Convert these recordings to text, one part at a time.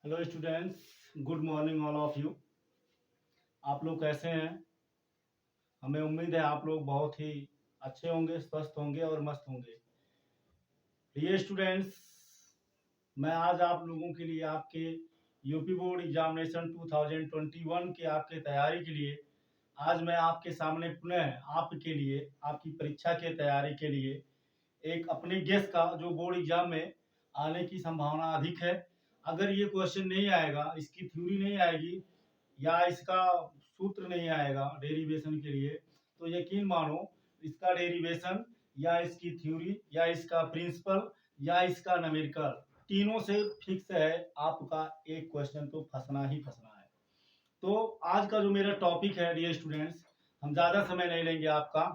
Hello students, good morning all of you. आप लोग कैसे हैं? हमें उम्मीद है आप लोग बहुत ही अच्छे होंगे, स्वस्थ होंगे और मस्त होंगे। ये स्टूडेंट्स, मैं आज आप लोगों के लिए आपके यूपी बोर्ड एग्जामिनेशन 2021 की आपके तैयारी के लिए आज मैं आपके सामने पुनः आपके लिए आपकी परीक्षा के तैयारी के लिए एक अपने गेस का जो बोर्ड एग्जाम में आने की संभावना अधिक है। अगर ये क्वेश्चन नहीं आएगा, इसकी थ्योरी नहीं आएगी या इसका सूत्र नहीं आएगा डेरिवेशन के लिए, तो यकीन मानो इसका डेरिवेशन या इसकी थ्योरी या इसका प्रिंसिपल या इसका न्यूमेरिकल तीनों से फिक्स है, आपका एक क्वेश्चन तो फंसना ही फंसना है। तो आज का जो मेरा टॉपिक है डियर स्टूडेंट्स, हम ज़्यादा समय नहीं लेंगे आपका,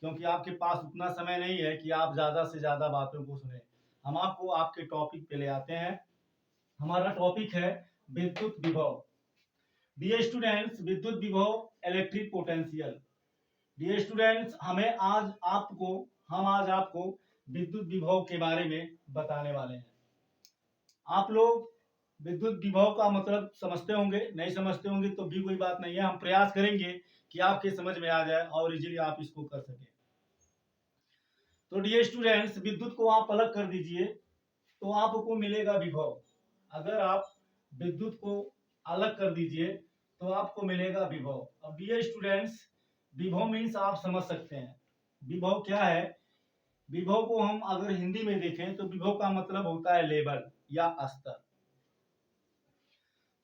क्योंकि आपके पास उतना समय नहीं है कि आप ज़्यादा से ज़्यादा बातों को सुने। हम आपको आपके टॉपिक पे ले आते हैं। हमारा टॉपिक है विद्युत विभव। डियर स्टूडेंट्स, विद्युत विभव इलेक्ट्रिक पोटेंशियल। डियर स्टूडेंट्स, हम आज आपको विद्युत विभव के बारे में बताने वाले हैं। आप लोग विद्युत विभव का मतलब समझते होंगे, नहीं समझते होंगे तो भी कोई बात नहीं है, हम प्रयास करेंगे कि आपके समझ में आ जाए और इजीली आप इसको कर सकें। तो डियर स्टूडेंट्स, विद्युत को आप अलग कर दीजिए तो आपको मिलेगा विभव। अगर आप विद्युत को अलग कर दीजिए तो आपको मिलेगा विभव। अब डियर स्टूडेंट्स, विभव मीन्स आप समझ सकते हैं विभव क्या है। विभव को हम अगर हिंदी में देखें तो विभव का मतलब होता है लेवल या स्तर।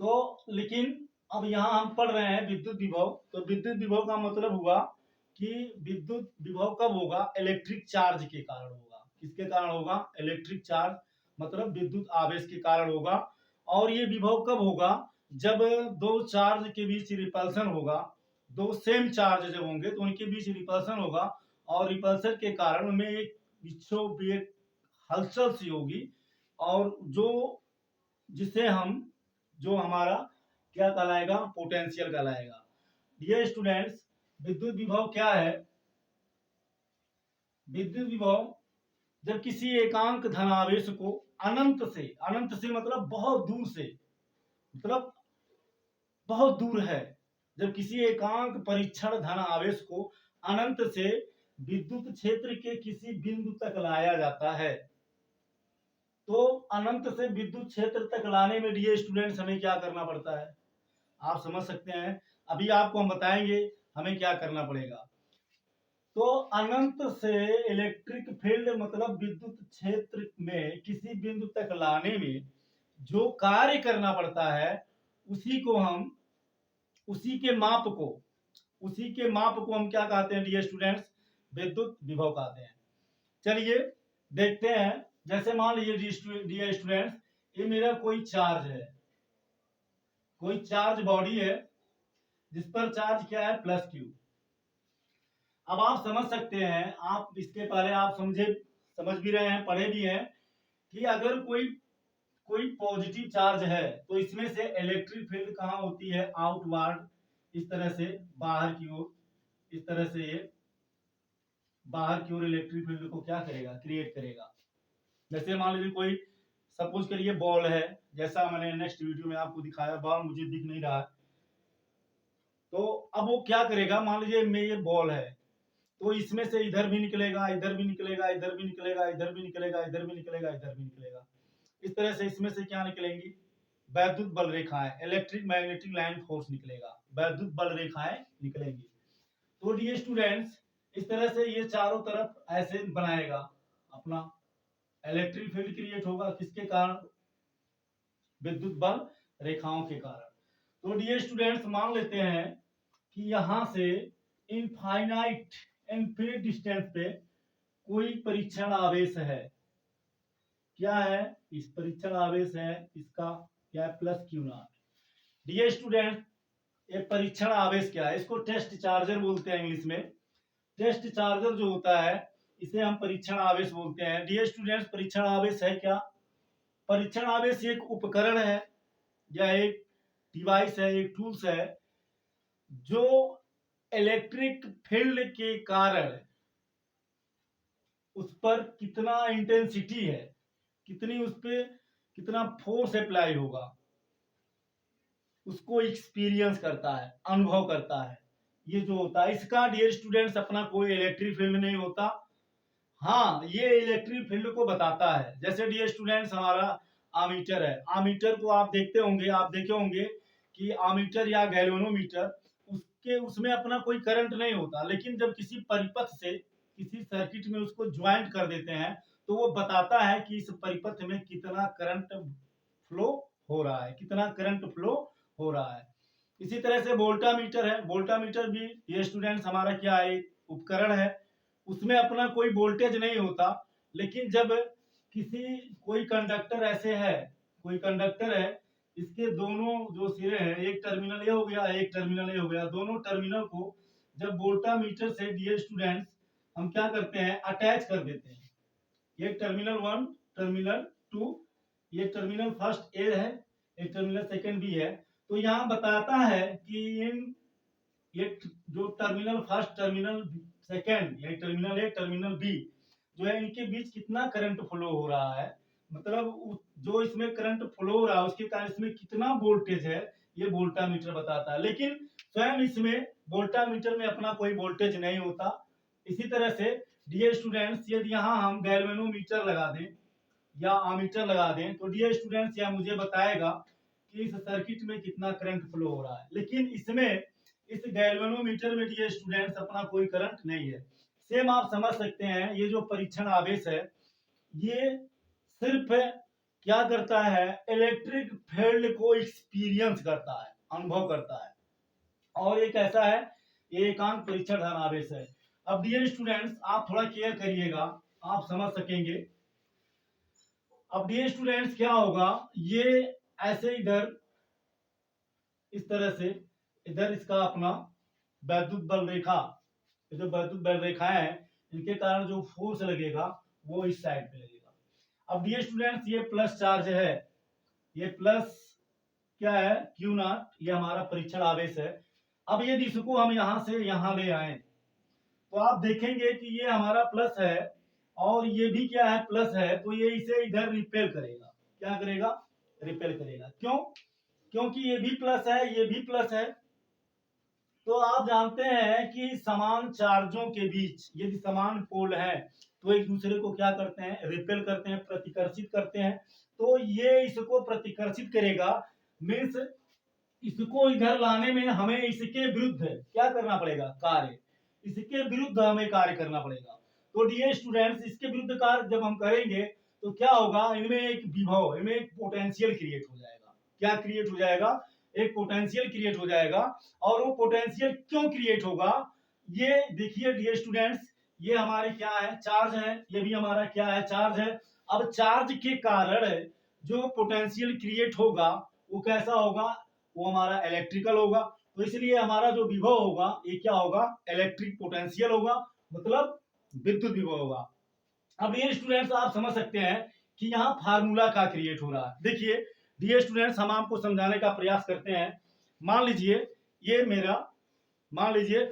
तो लेकिन अब यहाँ हम पढ़ रहे हैं विद्युत विभव, तो विद्युत विभव का मतलब हुआ कि विद्युत विभव कब होगा? इलेक्ट्रिक चार्ज के कारण होगा। किसके कारण होगा? इलेक्ट्रिक चार्ज, मतलब विद्युत आवेश के कारण होगा। और ये विभव कब होगा? जब दो चार्ज के बीच रिपल्सन होगा। दो सेम चार्ज जब होंगे तो उनके बीच रिपल्सन होगा और रिपल्सन के कारण उनमें एक विक्षोभ, एक हलचल सी होगी, और जिसे हम जो हमारा क्या कहलाएगा? पोटेंशियल कहलाएगा। डियर स्टूडेंट्स, विद्युत विभव क्या है? विद्युत विभव जब किसी एकांक धनावेश को अनंत से मतलब बहुत दूर से, मतलब बहुत दूर है, जब किसी एकांक परीक्षण धन आवेश को अनंत से विद्युत क्षेत्र के किसी बिंदु तक लाया जाता है, तो अनंत से विद्युत क्षेत्र तक लाने में डियर स्टूडेंट्स हमें क्या करना पड़ता है? आप समझ सकते हैं। अभी आपको हम बताएंगे हमें क्या करना पड़ेगा। तो अनंत से इलेक्ट्रिक फील्ड मतलब विद्युत क्षेत्र में किसी बिंदु तक लाने में जो कार्य करना पड़ता है, उसी को हम उसी के माप को हम क्या कहते हैं डियर स्टूडेंट्स? विद्युत विभव कहते हैं। चलिए देखते हैं। जैसे मान लीजिए डियर स्टूडेंट्स, ये मेरा कोई चार्ज है, कोई चार्ज बॉडी है जिस पर चार्ज क्या है? Plus Q. अब आप समझ सकते हैं, आप इसके पहले आप समझ भी रहे हैं, पढ़े भी हैं कि अगर कोई पॉजिटिव चार्ज है तो इसमें से इलेक्ट्रिक फील्ड कहाँ होती है? आउटवर्ड, इस तरह से बाहर की ओर, इस तरह से ये बाहर की ओर इलेक्ट्रिक फील्ड को क्या करेगा? क्रिएट करेगा। जैसे मान लीजिए कोई सपोज करिए बॉल है, जैसा मैंने नेक्स्ट वीडियो में आपको दिखाया, बॉल मुझे दिख नहीं रहा है, तो अब वो क्या करेगा? मान लीजिए मैं ये बॉल है, तो इसमें से इधर भी निकलेगा, इधर भी निकलेगा, इधर भी निकलेगा, इधर भी निकलेगा, इधर भी निकलेगा, इधर भी निकलेगा। इस तरह से इसमें से क्या निकलेंगी? वैद्युत बल रेखाएं, इलेक्ट्रिक मैग्नेटिक लाइन फोर्स निकलेगा, वैद्युत बल रेखाएं निकलेंगी। तो डियर स्टूडेंट्स, इस तरह से ये चारों तरफ ऐसे बनाएगा, अपना इलेक्ट्रिक फील्ड क्रिएट होगा। किसके कारण? विद्युत बल रेखाओं के कारण। तो डियर स्टूडेंट्स, मान लेते हैं कि यहां से इनफिनिट डिस्टेंस पे कोई परीक्षण आवेश है। क्या है? इस परीक्षण आवेश है, इसका क्या है? Plus Q naught. Dear student, ये परीक्षण आवेश क्या है? इसको टेस्ट चार्जर बोलते हैं इंग्लिश में। टेस्ट चार्जर जो होता है इसे हम परीक्षण आवेश बोलते हैं। डियर स्टूडेंट्स, परीक्षण आवेश है क्या? परीक्षण आवेश एक उपकरण है या एक डिवाइस है, एक टूल्स है, जो इलेक्ट्रिक फील्ड के कारण उस पर कितना इंटेंसिटी है, कितनी उस पर कितना फोर्स अप्लाई होगा, उसको एक्सपीरियंस करता है, अनुभव करता है। ये जो होता है इसका डियर स्टूडेंट्स अपना कोई इलेक्ट्रिक फील्ड नहीं होता। हाँ, ये इलेक्ट्रिक फील्ड को बताता है। जैसे डियर स्टूडेंट्स हमारा आमीटर है, आमीटर को आप देखते होंगे, आप देखे होंगे कि आमीटर या गैल्वेनोमीटर उसके उसमें अपना कोई करंट नहीं होता, लेकिन जब किसी परिपथ से किसी सर्किट में उसको ज्वाइंट कर देते हैं तो वो बताता है कि इस परिपथ में कितना करंट फ्लो हो रहा है, कितना करंट फ्लो हो रहा है। इसी तरह से वोल्टामीटर है, वोल्टामीटर भी ये स्टूडेंट्स हमारा क्या है, एक उपकरण है। उसमें अपना कोई वोल्टेज नहीं होता, लेकिन जब किसी कोई कंडक्टर ऐसे है, कोई कंडक्टर है, इसके दोनों जो सिरे हैं, एक टर्मिनल ये हो गया, एक टर्मिनल ये हो गया, दोनों टर्मिनल को जब वोल्टामीटर से डियर स्टूडेंट्स हम क्या करते हैं, अटैच कर देते हैं। ये टर्मिनल 1, टर्मिनल 2, ये टर्मिनल फर्स्ट ए है, एक टर्मिनल सेकंड बी है। तो यहाँ बताता है कि इन ये जो टर्मिनल फर्स्ट, टर्मिनल सेकंड, ये टर्मिनल ए, टर्मिनल बी जो है, इनके बीच कितना करंट फ्लो हो रहा है, मतलब जो इसमें करंट फ्लो हो रहा है उसके कारण इसमें कितना वोल्टेज है, ये वोल्टामीटर बताता है। लेकिन स्वयं इसमें वोल्टामीटर में अपना कोई वोल्टेज नहीं होता। इसी तरह से डियर स्टूडेंट्स यदि यहाँ हम गैल्वेनोमीटर लगा दें या आमीटर लगा दें तो डियर स्टूडेंट्स यह मुझे बताएगा कि इस सर्किट में कितना करंट फ्लो हो रहा है। लेकिन इसमें इस गैल्वेनोमीटर में डियर स्टूडेंट्स अपना कोई करंट नहीं है। सेम आप समझ सकते हैं, ये जो परीक्षण आवेश है ये सिर्फ क्या करता है, इलेक्ट्रिक फील्ड को एक्सपीरियंस करता है, अनुभव करता है। और एक ऐसा है, ये एकांक परीक्षण धनावेश है। अब डियर स्टूडेंट्स आप थोड़ा केयर करिएगा, आप समझ सकेंगे। अब डियर स्टूडेंट्स क्या होगा, ये ऐसे इधर इस तरह से इधर इसका अपना वैद्युत बल रेखा, ये जो वैद्युत बल रेखाएं हैं इनके कारण जो फोर्स लगेगा वो इस साइड पे लगेगा। अब डियर स्टूडेंट्स ये प्लस चार्ज है, ये प्लस क्या है, क्यू नॉट, ये हमारा परीक्षण आवेश है। अब यदि इसको हम यहां से यहां ले आए तो आप देखेंगे कि ये हमारा प्लस है और ये भी क्या है, प्लस है, तो ये इसे इधर रिपेल करेगा। क्या करेगा, रिपेल करेगा। क्यों, क्योंकि ये भी प्लस है, ये भी प्लस है। तो आप जानते हैं कि समान चार्जों के बीच यदि समान पोल है तो एक दूसरे को क्या करते हैं, रिपेल करते हैं, प्रतिकर्षित करते हैं। तो ये इसको प्रतिकर्षित करेगा, मीन्स इसको इधर लाने में हमें इसके विरुद्ध क्या करना पड़ेगा, कार्य, इसके विरुद्ध हमें कार्य करना पड़ेगा। तो डियर स्टूडेंट्स इसके विरुद्ध कार्य जब हम करेंगे तो क्या होगा, इनमें एक विभव, इनमें एक पोटेंशियल क्रिएट हो जाएगा। क्या क्रिएट हो जाएगा, एक पोटेंशियल क्रिएट हो जाएगा। और वो पोटेंशियल क्यों क्रिएट होगा, ये देखिए डियर स्टूडेंट्स, ये हमारे क्या है, चार्ज है, ये भी हमारा क्या है, चार्ज है। अब चार्ज के कारण जो पोटेंशियल क्रिएट होगा वो कैसा होगा, वो हमारा इलेक्ट्रिकल होगा। तो इसलिए हमारा जो विभव होगा ये क्या होगा, इलेक्ट्रिक पोटेंशियल होगा, मतलब विद्युत विभव होगा। अब ये स्टूडेंट्स आप समझ सकते हैं कि यहाँ फार्मूला का क्रिएट हो रहा है। देखिए डियर स्टूडेंट्स हम आपको समझाने का प्रयास करते हैं। मान लीजिए ये मेरा, मान लीजिए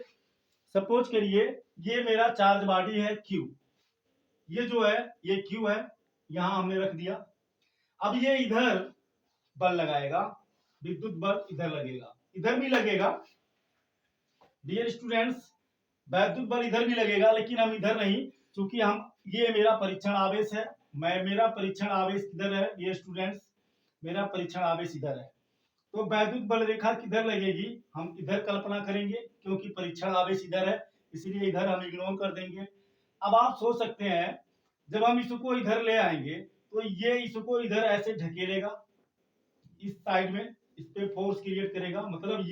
सपोज करिए ये मेरा चार्ज बॉडी है Q, ये जो है ये Q है, यहां हमने रख दिया। अब ये इधर बल लगाएगा, विद्युत बल इधर लगेगा, इधर भी लगेगा डियर स्टूडेंट्स, वैद्युत बल इधर भी लगेगा, लेकिन हम इधर नहीं, क्योंकि हम, ये मेरा परीक्षण आवेश है, मेरा परीक्षण आवेश किधर है डियर स्टूडेंट्स, मेरा परीक्षण आवेश इधर है। तो वैद्युत बल रेखा किधर लगेगी, हम इधर कल्पना करेंगे, क्योंकि परीक्षण आवेश इधर है, इसलिए इधर हम इग्नोर कर देंगे। अब आप सोच सकते हैं जब हम इसको इधर ले आएंगे तो ये इसको इधर ऐसे ढकेलेगा, इस साइड में इस पे फोर्स क्रिएट करेगा, मतलब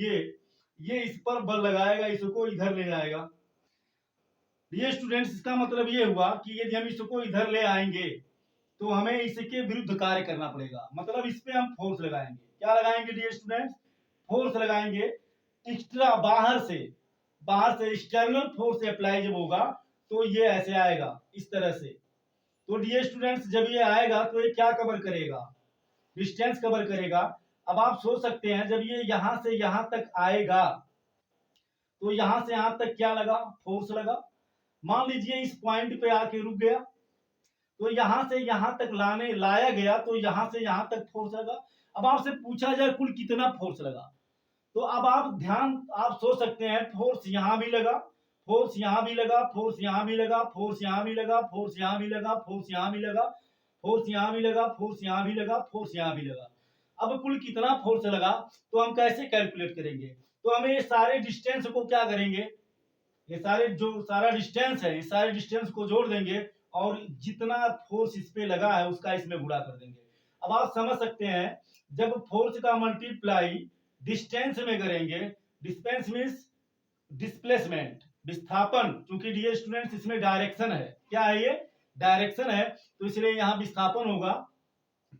ये इस पर बल लगाएगा, इसको इधर ले जाएगा। ये स्टूडेंट्स इसका मतलब ये हुआ कि यदि हम इसको इधर ले आएंगे तो हमें इसके विरुद्ध कार्य करना पड़ेगा, मतलब इस पे हम फोर्स लगाएंगे। क्या लगाएंगे डियर स्टूडेंट्स, फोर्स लगाएंगे एक्स्ट्रा, बाहर से एक्सटर्नल फोर्स अप्लाई जब होगा तो ये ऐसे आएगा इस तरह से। तो डियर स्टूडेंट्स जब ये आएगा तो ये क्या कवर करेगा, डिस्टेंस कवर करेगा। अब आप सोच सकते हैं जब ये यहां से यहां तक आएगा तो यहां से यहां तक क्या लगा, फोर्स लगा। मान लीजिए इस पॉइंट पे आके रुक गया तो यहां से यहां तक लाया गया तो यहां से यहां तक फोर्स लगा। अब आपसे पूछा जाए कुल कितना फोर्स लगा, तो अब आप सोच सकते हैं, फोर्स यहां भी लगा, फोर्स यहां भी लगा, फोर्स यहां भी लगा, फोर्स यहां भी लगा, फोर्स यहां भी लगा, फोर्स यहां भी लगा, फोर्स यहां भी लगा, फोर्स यहां भी लगा, फोर्स यहां भी लगा। अब कुल कितना फोर्स लगा तो हम कैसे कैलकुलेट करेंगे? तो हमें ये सारे डिस्टेंस को क्या करेंगे, ये सारे जो सारा डिस्टेंस है, इस सारे डिस्टेंस को जोड़ देंगे और जितना फोर्स इस पे लगा है उसका इसमें गुणा कर देंगे। अब आप समझ सकते हैं, जब फोर्स का मल्टीप्लाई डिस्टेंस में करेंगे, डिस्टेंस मीन्स डिस्प्लेसमेंट, विस्थापन, क्योंकि डियर स्टूडेंट्स इसमें डायरेक्शन है, क्या है ये, डायरेक्शन है, तो इसलिए यहाँ विस्थापन होगा।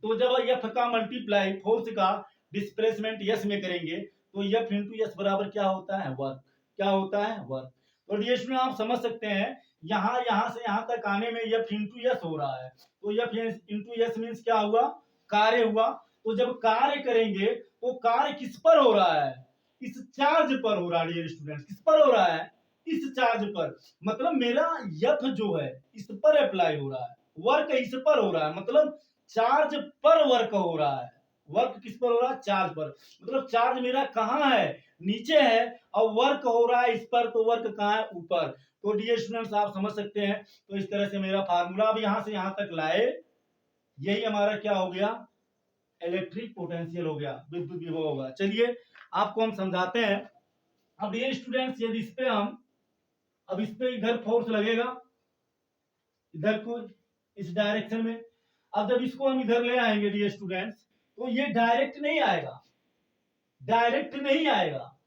तो जब एफ का मल्टीप्लाई फोर्स का डिस्प्लेसमेंट यस में करेंगे तो एफ इंटू यस बराबर क्या होता है, वर्क, क्या होता है, वर्क। तो डियर स्टूडेंट आप समझ सकते हैं, यहाँ से यहाँ तक आने में एफ इंटू यस हो रहा है, तो एफ इंटू यस मीन्स क्या हुआ, कार्य हुआ। तो जब कार्य करेंगे तो कार्य किस पर हो रहा है, इस चार्ज पर हो रहा है डियर स्टूडेंट, किस पर हो रहा है, इस चार्ज पर, मतलब मेरा एफ जो है इस पर अप्लाई हो रहा है, वर्क इस पर हो रहा है, मतलब चार्ज पर वर्क हो रहा है, वर्क किस पर हो रहा है, चार्ज पर, मतलब चार्ज मेरा कहाँ है, नीचे है, और वर्क हो रहा है इस पर, तो वर्क कहाँ है, ऊपर। तो डियर स्टूडेंट्स आप समझ सकते हैं, तो इस तरह से मेरा फार्मूला अब यहां से यहां तक लाए, यही हमारा क्या हो गया, इलेक्ट्रिक पोटेंशियल हो गया, विद्युत विभव होगा। चलिए आपको हम समझाते हैं। अब डियर स्टूडेंट्स यदि इस पे हम, अब इस पे इधर फोर्स लगेगा, इधर को इस डायरेक्शन में, अब जब इसको हम इधर ले आएंगे डियर स्टूडेंट्स, तो ये डायरेक्ट नहीं आएगा, डायरेक्ट नहीं आएगा,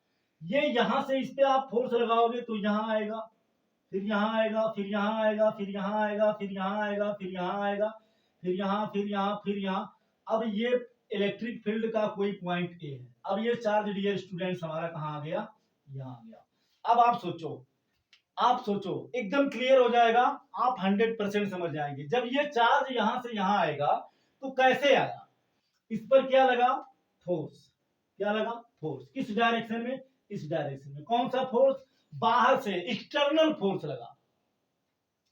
ये यहां से इस पे आप फोर्स लगाओगे तो यहां आएगा, फिर यहां आएगा, फिर यहां आएगा, फिर यहां आएगा, फिर यहां आएगा, फिर यहां आएगा, फिर यहां, फिर यहां, फिर यहां। अब ये इलेक्ट्रिक फील्ड का कोई पॉइंट ए है। अब ये चार्ज डियर स्टूडेंट्स हमारा कहां आ गया, यहां आ गया। अब आप सोचो, आप सोचो, एकदम क्लियर हो जाएगा, आप 100% समझ जाएंगे। जब ये चार्ज यहां से यहां आएगा तो कैसे आया, इस पर क्या लगा, फोर्स, क्या लगा, फोर्स, किस डायरेक्शन में, इस डायरेक्शन में। कौन सा फोर्स, बाहर से एक्सटर्नल फोर्स लगा,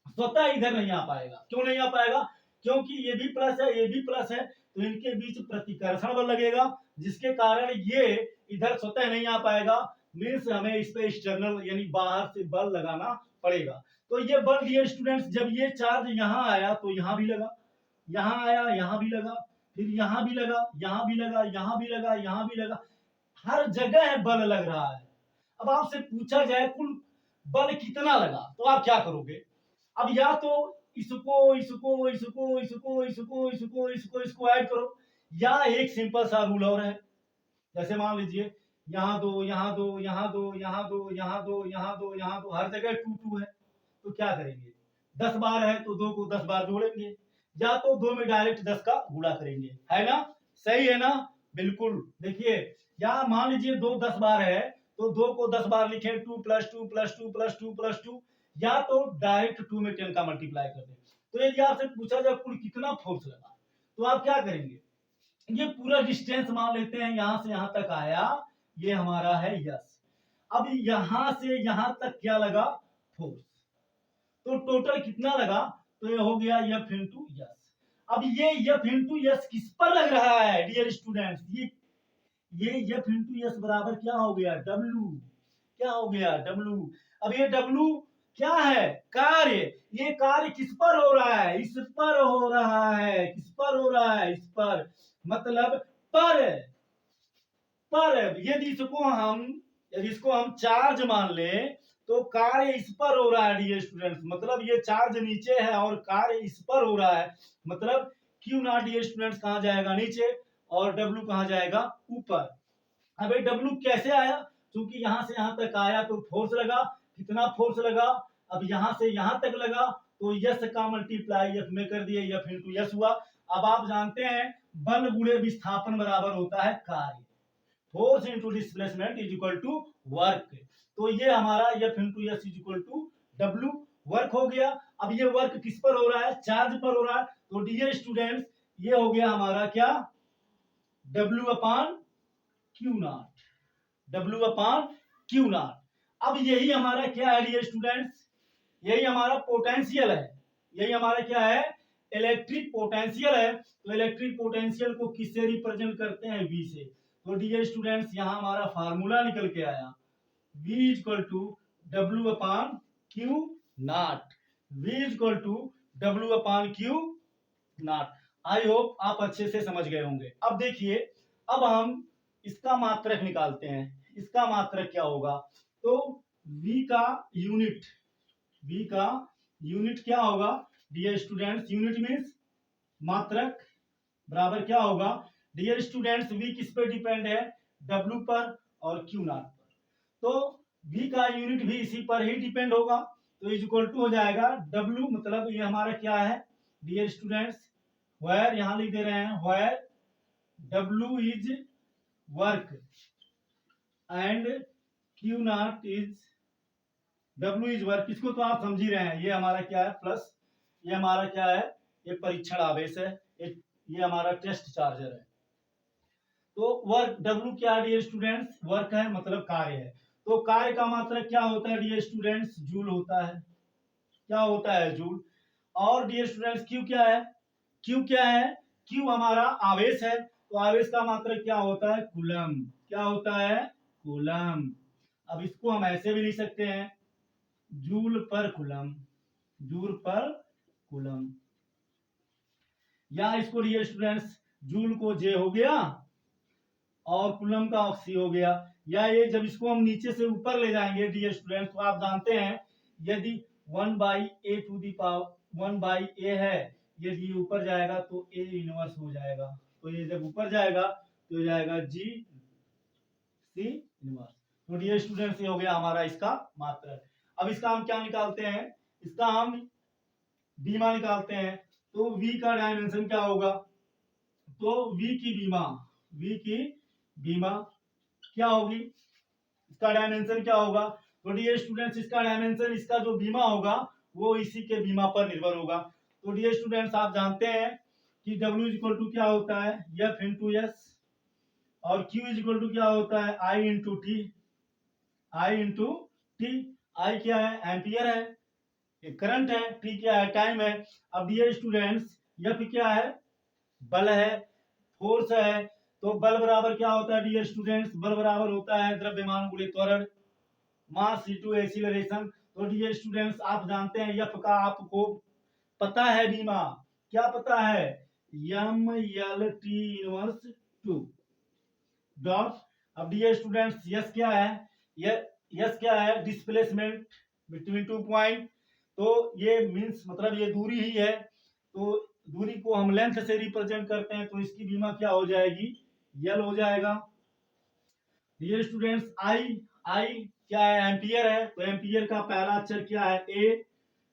स्वतः इधर नहीं आ पाएगा। क्यों नहीं आ पाएगा, क्योंकि ये भी प्लस है, ये भी प्लस है, तो इनके बीच प्रतिकर्षण बल लगेगा, जिसके कारण ये इधर स्वतः नहीं आ पाएगा, मीन्स हमें इस पे एक्सटर्नल यानी बाहर से बल लगाना पड़ेगा। तो ये बल डियर स्टूडेंट्स, जब ये चार्ज यहाँ आया तो यहाँ भी लगा, यहाँ आया यहाँ भी लगा, फिर यहाँ भी लगा, यहाँ भी लगा, यहाँ भी लगा, यहाँ भी लगा, हर जगह बल लग रहा है। अब आपसे पूछा जाए कुल बल कितना लगा, तो आप क्या करोगे, अब या तो इसको इसको इसको इसको इसको इसको इसको इसको ऐड करो, या एक सिंपल सा रूल और है, जैसे मान लीजिए यहाँ दो, यहाँ दो, यहाँ दो, यहाँ दो, यहाँ दो, यहाँ दो, यहाँ दो, हर जगह 2 2 है, तो क्या करेंगे, 10 बार है तो 2 को 10 बार जोड़ेंगे, या तो 2 में डायरेक्ट 10 का गुणा करेंगे, है ना, सही है ना, बिल्कुल। देखिए यहाँ मान लीजिए 2 10 बार है, तो 2 को 10 बार लिखे, 2 + 2 + 2 + 2 + 2, या तो डायरेक्ट 2 में 10 का मल्टीप्लाई कर दें। तो यदि आपसे पूछा जाए कुल कितना फोर्स लगा, तो आप क्या करेंगे, ये पूरा डिस्टेंस मान लेते हैं, यहां से यहां तक आया, ये हमारा है यस। अब यहां से यहां तक क्या लगा, फोर्स, तो टोटल कितना लगा, तो ये हो गया एफ इंटू यस। अब ये एफ इंटू यस किस पर लग रहा है डियर स्टूडेंट्स, ये एफ इंटू यस बराबर क्या हो गया, डब्ल्यू, क्या हो गया, डब्ल्यू। अब ये डब्ल्यू क्या है, कार्य, ये कार्य किस पर हो रहा है, इस पर हो रहा है, किस पर हो रहा है, इस पर, मतलब पर यदि इसको हम चार्ज मान लें तो कार्य इस पर हो रहा है डियर स्टूडेंट्स, मतलब ये चार्ज नीचे है और कार्य इस पर हो रहा है, मतलब क्यू नॉट डियर स्टूडेंट्स कहां जाएगा, नीचे, और डब्ल्यू कहां जाएगा, ऊपर। अब ये डब्ल्यू कैसे आया, क्योंकि यहां से यहां तक आया तो फोर्स लगा, कितना फोर्स लगा, अब यहां से यहां तक लगा, तो यस का मल्टीप्लाई एफ में कर दिए, एफ इंटू यस हुआ। अब आप जानते हैं बल गुणे विस्थापन बराबर होता है कार्य, force into displacement is equal to work. तो ये हमारा F into S is equal to W, work हो गया। अब ये वर्क किस पर हो रहा है, चार्ज पर हो रहा है, तो डियर स्टूडेंट्स ये हो गया हमारा क्या, W upon Q not, W upon Q naught. अब यही हमारा क्या है डियर स्टूडेंट्स, यही हमारा पोटेंशियल है, यही हमारा क्या है, इलेक्ट्रिक पोटेंशियल है। तो इलेक्ट्रिक पोटेंशियल को किससे रिप्रेजेंट करते हैं, वी से। तो डियर स्टूडेंट्स यहाँ हमारा फार्मूला निकल के आया V equal to W upon Q naught. V equal to W upon Q naught. I hope आप अच्छे से समझ गए होंगे। अब देखिए, अब हम इसका मात्रक निकालते हैं। इसका मात्रक क्या होगा? तो V का यूनिट क्या होगा डियर स्टूडेंट्स? यूनिट मीन्स मात्रक बराबर क्या होगा डियर स्टूडेंट्स? V किस पे डिपेंड है? W पर और Q नॉट पर। तो V का यूनिट भी इसी पर ही डिपेंड होगा। तो इज इक्वल टू हो जाएगा W, मतलब ये हमारा क्या है डियर स्टूडेंट्स? वेयर, यहां लिख दे रहे हैं where W is work and Q naught is W is work. इसको तो आप समझ ही रहे हैं। ये हमारा क्या है प्लस, ये हमारा क्या है? ये परीक्षण आवेश है, ये हमारा टेस्ट चार्जर है। तो वर्क W क्या है डियर स्टूडेंट्स? वर्क है मतलब कार्य है। तो कार्य का मात्रक क्या होता है डियर स्टूडेंट्स? जूल होता है। क्या होता है? जूल। और डियर स्टूडेंट्स क्यू क्या है? क्यू क्या है? क्यू हमारा आवेश है। तो आवेश का मात्रक क्या होता है? कूलम। क्या होता है? कूलम। अब इसको हम ऐसे भी लिख सकते हैं जूल पर कूलम, जूल पर कूलम। या इसको डियर स्टूडेंट्स जूल को जे हो गया और कूलम का ऑक्सी हो गया। या ये जब इसको हम नीचे से ऊपर ले जाएंगे डियर स्टूडेंट्स, तो आप जानते हैं यदि 1/a to the power 1/a है, यदि ऊपर जाएगा तो a इनवर्स हो जाएगा। तो ये जब ऊपर जाएगा तो हो जाएगा g c इनवर्स। तो डियर स्टूडेंट्स ये हो गया हमारा इसका मात्रक। अब इसका हम क्या निकालते हैं? इसका हम बीमा निकालते हैं। तो v का डायमेंशन क्या होगा? तो v की बीमा क्या होगी? इसका डायमेंशन क्या होगा? तो डियर स्टूडेंट्स इसका डायमेंशन, इसका जो बीमा होगा वो इसी के बीमा पर निर्भर होगा। तो डियर स्टूडेंट्स आप जानते हैं कि W इक्वल टू क्या होता है? F इंटू एस, और Q इक्वल टू क्या होता है? I into T. I क्या है? एम्पियर है, करंट है। T क्या है? टाइम है। अब डियर स्टूडेंट्स F क्या है? बल है, फोर्स है। तो बल बराबर क्या होता है डियर स्टूडेंट्स? बल बराबर होता है द्रव्यमान गुणित त्वरण, मास इनटू एक्सीलरेशन। तो डियर स्टूडेंट्स आप जानते हैं F का आपको पता है बीमा, क्या पता है? MLT inverse 2 dot. अब डियर स्टूडेंट्स यस क्या है? यस क्या है? Displacement between 2 point. तो ये मींस मतलब ये दूरी ही है। तो दूरी को हम लेंथ से रिप्रेजेंट करते हैं, तो इसकी बीमा क्या हो जाएगी? यल हो जाएगा। डियर स्टूडेंट्स आई क्या है? एम्पियर है। तो एम्पियर का पहला अक्षर क्या है? ए।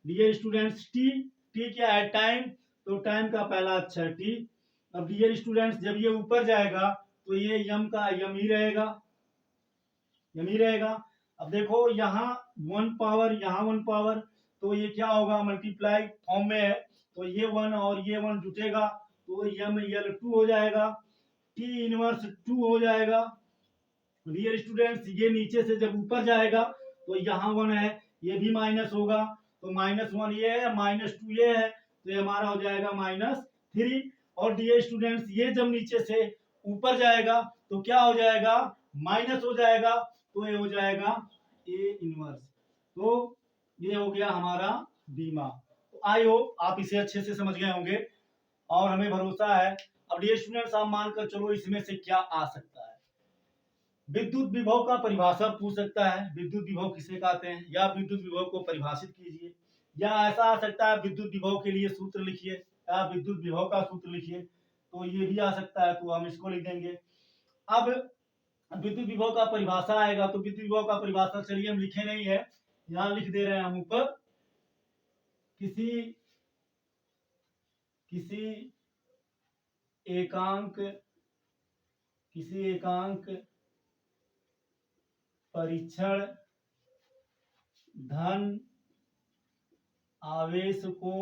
डियर स्टूडेंट्स टी क्या है? टाइम। तो टाइम का पहला अक्षर टी। अब डियर स्टूडेंट्स जब ये ऊपर जाएगा तो ये यम का यम ही रहेगा, यम ही रहेगा। अब देखो यहाँ 1 पावर, यहाँ 1 पावर, तो ये क्या होगा? मल्टीप्लाई फॉर्म में है। तो ये 1 और ये 1 जुटेगा तो ML2 हो जाएगा। T इनवर्स 2 हो जाएगा। डियर स्टूडेंट्स ये नीचे से जब ऊपर जाएगा तो यहाँ 1 है, ये भी माइनस होगा। तो -1 ये है, -2 ये है, तो ये हमारा हो जाएगा -3। और डियर स्टूडेंट्स ये जब नीचे से ऊपर जाएगा तो क्या हो जाएगा? माइनस हो जाएगा। तो ये हो जाएगा A इनवर्स। तो ये हो गया हमारा बीमा। तो आई होप आप इसे अच्छे से समझ गए होंगे और हमें भरोसा है। अब डियर स्टूडेंट्स आप मानकर चलो इसमें से क्या आ सकता है? विद्युत विभव का परिभाषा पूछ सकता है, विद्युत विभव किसे कहते हैं, या विद्युत विभव को परिभाषित कीजिए। या ऐसा आ सकता है विद्युत विभव के लिए सूत्र लिखिए, या विद्युत विभव का सूत्र लिखिए। तो ये भी आ सकता है, तो हम इसको लिख देंगे। अब विद्युत विभव का परिभाषा आएगा, तो विद्युत विभव का परिभाषा चलिए हम लिखे नहीं है, यहाँ लिख दे रहे हैं हम ऊपर। किसी किसी एकांक परीक्षण धन आवेश को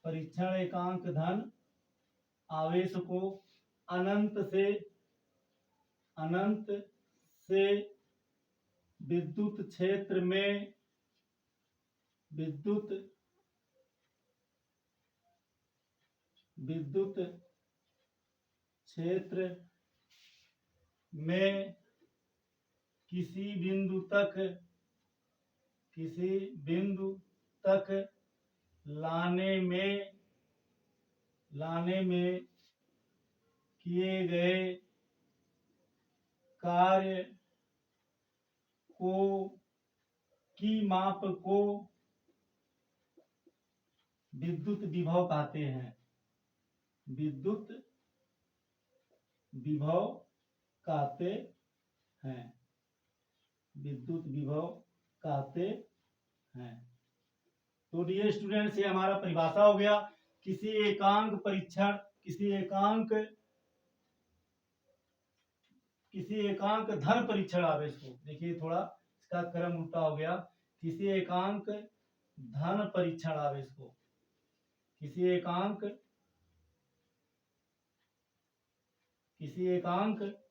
परीक्षण एकांक धन आवेश को अनंत से विद्युत क्षेत्र में विद्युत क्षेत्र में किसी बिंदु तक लाने में किए गए कार्य की माप को विद्युत विभव कहते हैं। विद्युत विभव कहते हैं। विद्युत विभव कहते हैं। तो डियर स्टूडेंट्स, ये हमारा परिभाषा हो गया। किसी एकांक धन परीक्षण आवेश को, देखिए थोड़ा इसका क्रम उल्टा हो गया। किसी एकांक धन परीक्षण आवेश को,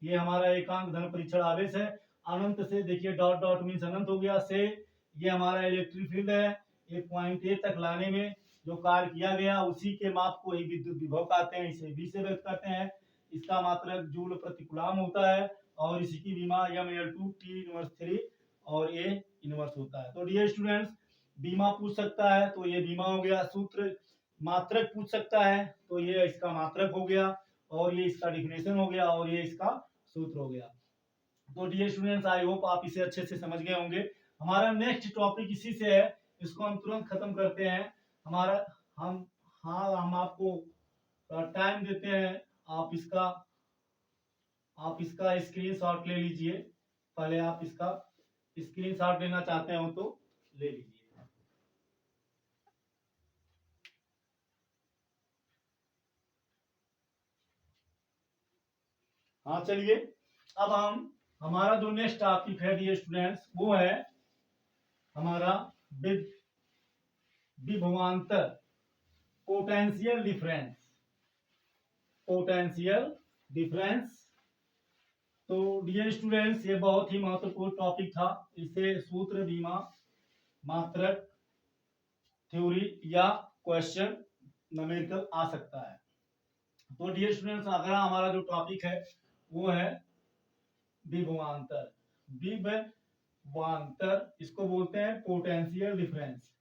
ये हमारा एकांक धन परीक्षण आवेश है। अनंत से, देखिए डॉट डॉट मीन्स अनंत हो गया, से ये हमारा इलेक्ट्रिक फील्ड है। एक पॉइंट ए तक लाने में जो कार्य किया गया उसी के माप को ही विद्युत विभव कहते हैं। इसे V से व्यक्त करते हैं। इसका मात्रक जूल प्रति कूलम होता है और इसकी बीमा mL2 T−3 और A इनवर्स होता है। तो डियर स्टूडेंट्स, बीमा पूछ सकता है तो ये बीमा हो गया। सूत्र मात्रक पूछ सकता है तो ये इसका मात्रक हो गया, और ये इसका डिफिनेशन हो गया, और ये इसका सूत्र हो गया। तो डियर स्टूडेंट्स, आई होप आप इसे अच्छे से समझ गए होंगे। हमारा नेक्स्ट टॉपिक इसी से है, इसको हम तुरंत खत्म करते हैं। हम आपको टाइम देते हैं। आप इसका स्क्रीनशॉट ले लीजिए। पहले आप इसका स्क्रीनशॉट लेना चाहते हो तो ले लीजिए। हाँ, चलिए अब हमारा जो नेक्स्ट टॉपिक है डियर स्टूडेंट्स, वो है हमारा विभवांतर, पोटेंशियल डिफरेंस। तो डियर स्टूडेंट्स, ये बहुत ही महत्वपूर्ण टॉपिक था। इसे सूत्र, बीमा, मात्रक, थ्योरी या क्वेश्चन न्यूमेरिकल आ सकता है। तो डियर स्टूडेंट्स, अगला हमारा जो टॉपिक है वो है विभवांतर। इसको बोलते हैं पोटेंशियल डिफरेंस।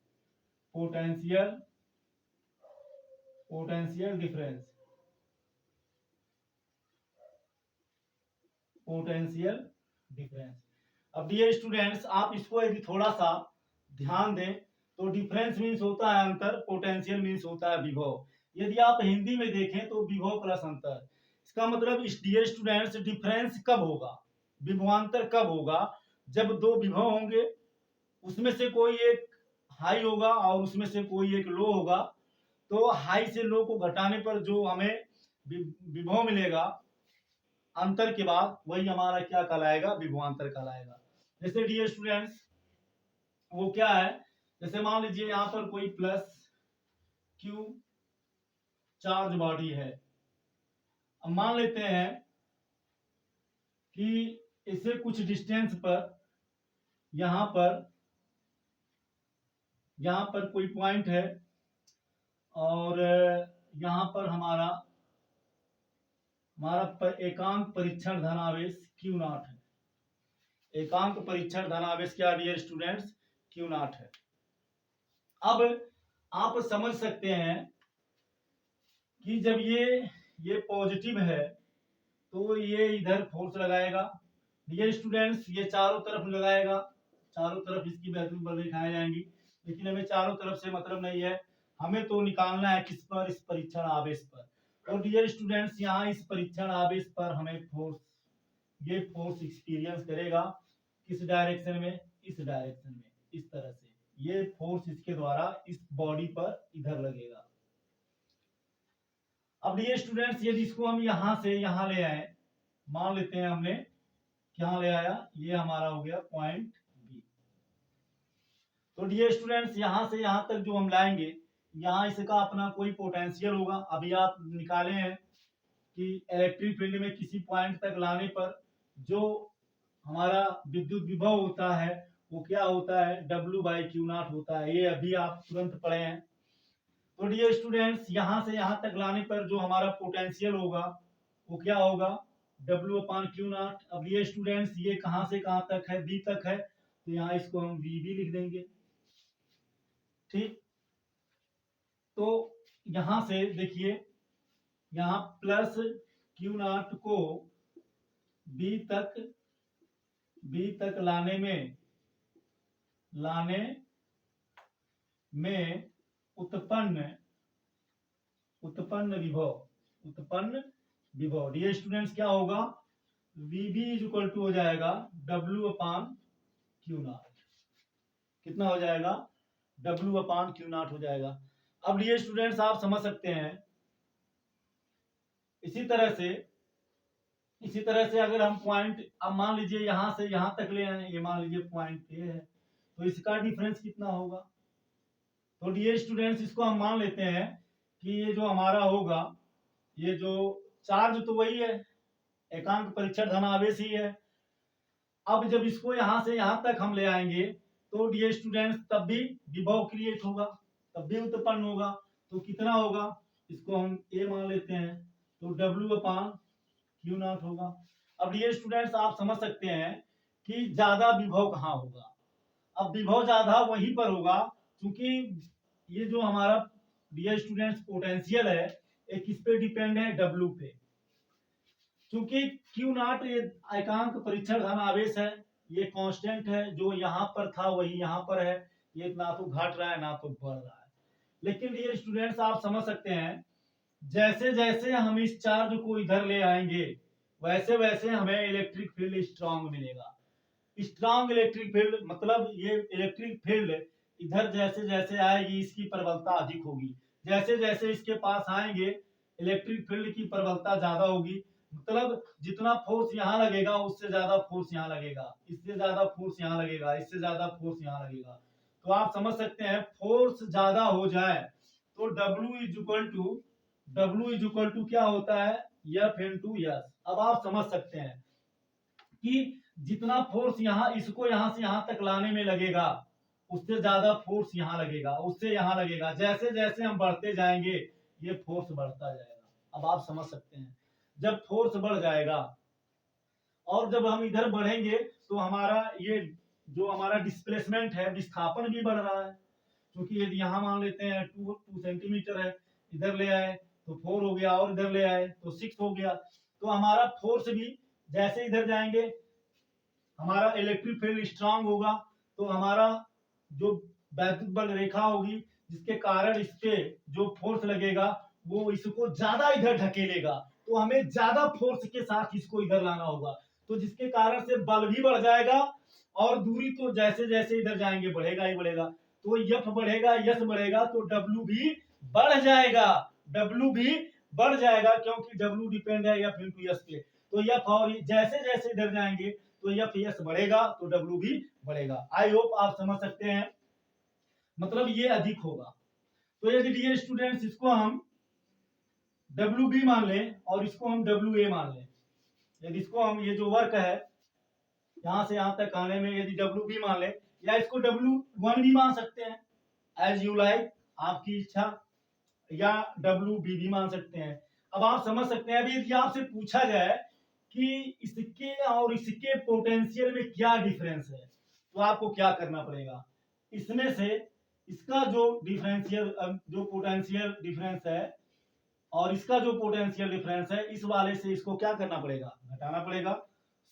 अब डियर स्टूडेंट्स, आप इसको यदि थोड़ा सा ध्यान दें तो डिफरेंस मीन्स होता है अंतर, पोटेंशियल मीन्स होता है विभव। यदि आप हिंदी में देखें तो विभव प्लस अंतर। इसका मतलब डियर स्टूडेंट्स, डिफरेंस कब होगा, विभवांतर कब होगा? जब दो विभव होंगे, उसमें से कोई एक हाई होगा और उसमें से कोई एक लो होगा। तो हाई से लो को घटाने पर जो हमें विभव मिलेगा अंतर के बाद, वही हमारा क्या कहलाएगा, विभवांतर कहलाएगा। जैसे डियर स्टूडेंट्स, वो क्या है, जैसे मान लीजिए यहाँ पर कोई प्लस क्यू चार्ज बॉडी है। अब मान लेते हैं कि इसे कुछ डिस्टेंस पर यहाँ पर कोई पॉइंट है, और यहाँ पर हमारा एकांक परीक्षण धनावेश Q0 है। एकांक परीक्षण धनावेश क्या डियर स्टूडेंट्स, Q0 है। अब आप समझ सकते हैं कि जब ये पॉजिटिव है तो ये इधर फोर्स लगाएगा। डियर स्टूडेंट्स, ये चारों तरफ लगाएगा, चारों तरफ इसकी वैल्यू बल दिखाई जाएंगी, लेकिन हमें चारों तरफ से मतलब नहीं है। हमें तो निकालना है किस पर, इस परीक्षण आवेश पर। तो डियर स्टूडेंट्स, यहाँ इस परीक्षण आवेश पर हमें ये फोर्स एक्सपीरियंस करेगा। किस डायरेक्शन में, इस डायरेक्शन में, इस तरह से ये फोर्स इसके द्वारा इस बॉडी पर इधर लगेगा। अब डियर स्टूडेंट्स, यदि इसको हम यहाँ से यहाँ ले आए, मान लेते हैं हमने क्या ले आया, ये हमारा हो गया पॉइंट बी। तो डियर स्टूडेंट्स, यहाँ से यहाँ तक जो हम लाएंगे, यहाँ इसका अपना कोई पोटेंशियल होगा। अभी आप निकाले हैं कि इलेक्ट्रिक फील्ड में किसी पॉइंट तक लाने पर जो हमारा विद्युत विभव होता है वो क्या होता है, W/Q0 होता है। ये अभी आप तुरंत पढ़े हैं। तो डियर स्टूडेंट्स, यहाँ से यहाँ तक लाने पर जो हमारा पोटेंशियल होगा वो क्या होगा, W अपान क्यू नॉट। अब ये स्टूडेंट्स ये कहां से कहां तक है, बी तक है, तो यहाँ इसको हम वी भी लिख देंगे। ठीक, तो यहां से देखिए, यहाँ प्लस क्यू नॉट को बी तक लाने में उत्पन्न विभव डियर स्टूडेंट्स क्या होगा, वीबी इज इक्वल टू हो जाएगा डब्ल्यू अपान क्यू नॉट। कितना हो जाएगा, डब्ल्यू अपान क्यू नॉट हो जाएगा। अब डियर स्टूडेंट्स आप समझ सकते हैं, इसी तरह से अगर हम पॉइंट, अब मान लीजिए यहां से यहां तक ले आए, ये मान लीजिए पॉइंट ए है, तो इसका डिफरेंस कितना होगा। तो डियर स्टूडेंट्स इसको हम मान लेते हैं कि ये जो हमारा होगा, ये जो चार्ज तो वही है, एकांक परीक्षण धनावेश ही है। अब जब इसको यहां से यहां तक हम ले आएंगे तो डियर स्टूडेंट्स तब भी विभव क्रिएट होगा, तब भी उत्पन्न होगा। तो कितना होगा, इसको हम ए मान लेते हैं, तो डब्ल्यू अपान क्यू नॉट होगा। अब डियर स्टूडेंट्स आप समझ सकते हैं कि ज्यादा विभव कहाँ होगा। अब विभव ज्यादा वहीं पर होगा, क्योंकि ये जो हमारा डियर स्टूडेंट्स पोटेंशियल है, ये किस पे डिपेंड है, डब्ल्यू पे। क्योंकि क्यू नॉट ये एकांक परीक्षण धन आवेश है, ये कांस्टेंट है, जो यहाँ पर था वही यहाँ पर है, ये ना तो घट रहा है ना तो बढ़ रहा है। लेकिन डियर स्टूडेंट्स आप समझ सकते हैं, जैसे जैसे हम इस चार्ज को इधर ले आएंगे वैसे वैसे हमें इलेक्ट्रिक फील्ड स्ट्रांग मिलेगा। स्ट्रांग इलेक्ट्रिक फील्ड मतलब ये इलेक्ट्रिक फील्ड इधर जैसे जैसे आएगी इसकी प्रबलता अधिक होगी, जैसे जैसे इसके पास आएंगे इलेक्ट्रिक फील्ड की प्रबलता ज्यादा होगी। मतलब जितना फोर्स यहाँ लगेगा उससे ज्यादा फोर्स यहाँ लगेगा, इससे ज्यादा फोर्स यहाँ लगेगा, इससे ज्यादा फोर्स यहाँ लगेगा। तो आप समझ सकते हैं फोर्स ज्यादा हो जाए तो डब्ल्यू इज इक्वल टू क्या होता है, एफ इन टू एस। अब आप समझ सकते हैं कि जितना फोर्स यहाँ इसको यहाँ से यहाँ तक लाने में लगेगा उससे ज्यादा फोर्स यहाँ लगेगा, उससे यहाँ लगेगा, जैसे जैसे हम बढ़ते जाएंगे ये फोर्स बढ़ता जाएगा। अब आप समझ सकते हैं जब फोर्स बढ़ जाएगा और जब हम इधर बढ़ेंगे तो हमारा ये जो हमारा डिस्प्लेसमेंट है, विस्थापन भी बढ़ रहा है। क्योंकि यदि यहाँ मान लेते हैं 2 सेंटीमीटर है, इधर ले आए तो 4 हो गया, और इधर ले आए तो 6 हो गया। तो हमारा फोर्स भी जैसे इधर जाएंगे हमारा इलेक्ट्रिक फील्ड स्ट्रांग होगा, तो हमारा जो वैद्युत बल रेखा होगी जिसके कारण इस पे जो फोर्स लगेगा वो इसको ज्यादा इधर ढकेलेगा, तो हमें ज्यादा फोर्स के साथ इसको इधर लाना होगा, तो जिसके कारण से बल भी बढ़ जाएगा और दूरी तो जैसे जैसे इधर जाएंगे बढ़ेगा ही बढ़ेगा। तो यफ बढ़ेगा, यस बढ़ेगा, तो डब्ल्यू भी बढ़ जाएगा, डब्ल्यू भी बढ़ जाएगा, क्योंकि डब्ल्यू डिपेंड है एफ इंटू एस पे। तो यफ और जैसे जैसे इधर जाएंगे तो एफ एस बढ़ेगा तो डब्ल्यू भी बढ़ेगा। आई होप आप समझ सकते हैं, मतलब ये अधिक होगा। तो यदि डियर स्टूडेंट्स इसको हम डब्ल्यू बी मान लें और इसको हम डब्ल्यू ए मान लें, यदि इसको हम ये जो वर्क है यहां से यहां तक आने में यदि डब्ल्यू बी मान लें, या इसको डब्ल्यू वन भी मान सकते हैं, एज यू लाइक, आपकी इच्छा, या डब्ल्यू बी भी मान सकते हैं। अब आप समझ सकते हैं, अभी यदि आपसे पूछा जाए कि इसके और इसके पोटेंशियल में क्या डिफरेंस है, तो आपको क्या करना पड़ेगा, इसमें से इसका जो डिफरेंशियल जो पोटेंशियल डिफरेंस है और इसका जो पोटेंशियल डिफरेंस है इस वाले से इसको क्या करना पड़ेगा, घटाना पड़ेगा।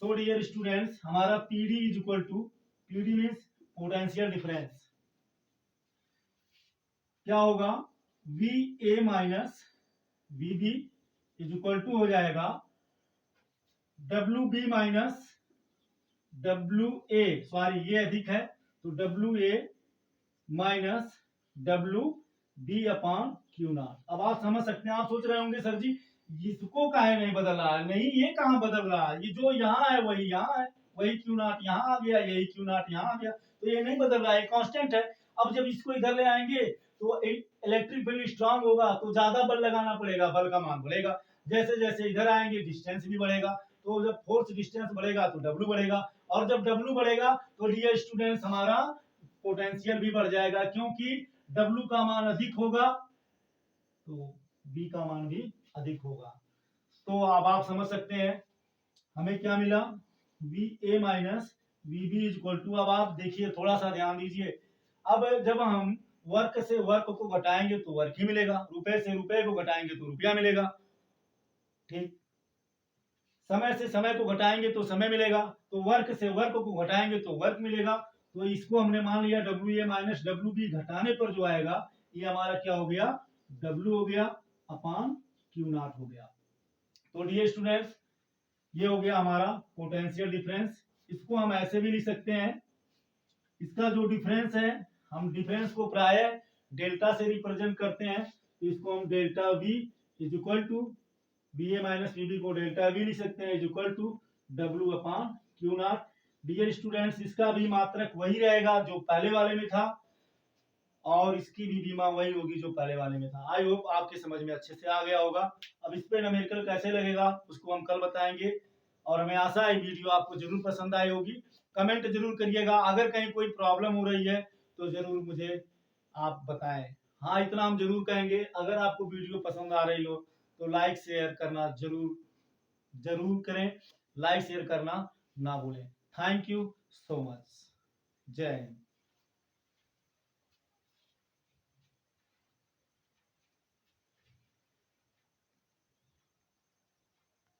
सो डियर स्टूडेंट्स हमारा PD is equal to, PD means potential difference, क्या होगा, V A minus V B is equal to हो जाएगा W B minus W A, sorry ये अधिक है, तो W A minus W B upon Q naught. अब आप समझ सकते हैं, आप सोच रहे होंगे सर जी इसको काहे नहीं बदल रहा है, नहीं ये कहाँ बदल रहा है, ये जो यहाँ है वही यहाँ है, वही क्यू नॉट यहाँ आ गया, यही क्यू नॉट यहाँ आ गया, तो ये नहीं बदल रहा है, कांस्टेंट है। अब जब इसको इधर ले आएंगे तो इलेक्ट्रिक फील्ड स्ट्रांग होगा तो ज्यादा बल लगाना पड़ेगा, बल का मान बढ़ेगा, जैसे जैसे इधर आएंगे डिस्टेंस भी बढ़ेगा, तो जब फोर्स डिस्टेंस बढ़ेगा तो डब्ल्यू बढ़ेगा, और जब डब्ल्यू बढ़ेगा तो डियर स्टूडेंट्स हमारा पोटेंशियल भी बढ़ जाएगा, क्योंकि डब्ल्यू का मान अधिक होगा तो बी का मान भी अधिक होगा। तो अब आप समझ सकते हैं हमें क्या मिला, V A minus V B is equal to, अब आप देखिए थोड़ा सा ध्यान दीजिए, अब जब हम वर्क से वर्क को घटाएंगे तो वर्क ही मिलेगा, रुपए से रुपए को घटाएंगे तो रुपया मिलेगा, ठीक, समय से समय को घटाएंगे तो समय मिलेगा, तो वर्क से वर्क को घटाएंगे तो वर्क मिलेगा। तो इसको हमने मान लिया W A minus W B घटाने पर जो आएगा ये हमारा क्या हो गया, डब्ल्यू हो गया अपान क्यू नॉट हो गया। तो डियर स्टूडेंट्स, ये हो गया हमारा पोटेंशियल डिफरेंस। इसको हम ऐसे भी लिख सकते हैं, इसका जो डिफरेंस है, हम डिफरेंस को प्राय डेल्टा से रिप्रेजेंट करते हैं, तो इसको हम delta V is equal to B A minus B B को डेल्टा वी लिख सकते हैं is equal to W upon Q naught. Dear students, इसका भी मात्रक वही रहेगा जो पहले वाले में था, और इसकी भी बीमा वही होगी जो पहले वाले में था। आई होप आपके समझ में अच्छे से आ गया होगा। अब इस पे न्यूमेरिकल कैसे लगेगा उसको हम कल बताएंगे, और हमें आशा है वीडियो आपको जरूर पसंद आई होगी। कमेंट जरूर करिएगा, अगर कहीं कोई प्रॉब्लम हो रही है तो जरूर मुझे आप बताएं। हाँ, इतना हम जरूर कहेंगे, अगर आपको वीडियो पसंद आ रही हो तो लाइक शेयर करना जरूर जरूर करें, लाइक शेयर करना ना भूलें। Thank you so much. जय हिंद।